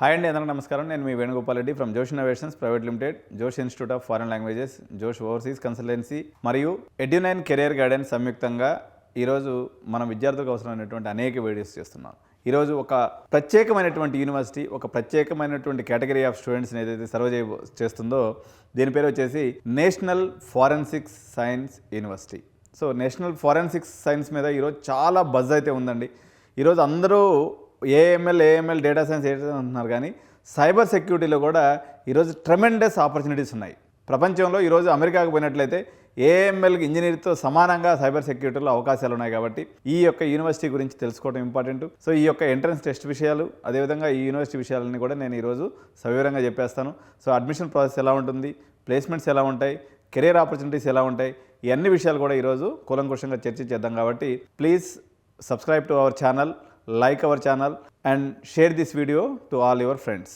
Hi అండి, అందరికీ నమస్కారం. నేను మీ వేణుగోపాల్ రెడ్డి ఫ్రమ్ జోష్ ఇన్నోవేషన్స్ ప్రైవేట్ లిమిటెడ్, జోష్ ఇన్స్టిట్యూట్ ఆఫ్ ఫారెన్ లాంగ్వేజెస్, జోష్ ఓవర్సీస్ కన్సల్టెన్సీ మరియు ఎడ్యునైన్ కెరియర్ గైడెన్స్ సంయుక్తంగా ఈరోజు మన విద్యార్థులకు అవసరమైనటువంటి అనేక వీడియోస్ చేస్తున్నాం. ఈరోజు ఒక ప్రత్యేకమైనటువంటి యూనివర్సిటీ, ఒక ప్రత్యేకమైనటువంటి కేటగిరీ ఆఫ్ స్టూడెంట్స్ని ఏదైతే సర్వ్ చేస్తుందో దీని పేరు వచ్చేసి national forensic science university. So national forensic science మీద ఈరోజు చాలా బజ్ అయితే ఉందండి. ఈరోజు అందరూ ఏఎంఎల్ డేటా సైన్స్ అంటున్నారు, కానీ సైబర్ సెక్యూరిటీలో కూడా ఈరోజు ట్రెమెండస్ ఆపర్చునిటీస్ ఉన్నాయి. ప్రపంచంలో ఈరోజు అమెరికాకు పోయినట్లయితే ఏఎంఎల్ ఇంజనీర్తో సమానంగా సైబర్ సెక్యూరిటీలో అవకాశాలు ఉన్నాయి. కాబట్టి ఈ యొక్క యూనివర్సిటీ గురించి తెలుసుకోవడం ఇంపార్టెంట్. సో ఈ యొక్క ఎంట్రన్స్ టెస్ట్ విషయాలు, అదేవిధంగా ఈ యూనివర్సిటీ విషయాలన్నీ కూడా నేను ఈరోజు సవివరంగా చెప్పేస్తాను. సో అడ్మిషన్ ప్రాసెస్ ఎలా ఉంటుంది, ప్లేస్మెంట్స్ ఎలా ఉంటాయి, కెరీర్ ఆపర్చునిటీస్ ఎలా ఉంటాయి, ఈ అన్ని విషయాలు కూడా ఈరోజు కూలంకుషంగా చర్చించేద్దాం. కాబట్టి please subscribe to our channel, like our channel and share this video to all your friends.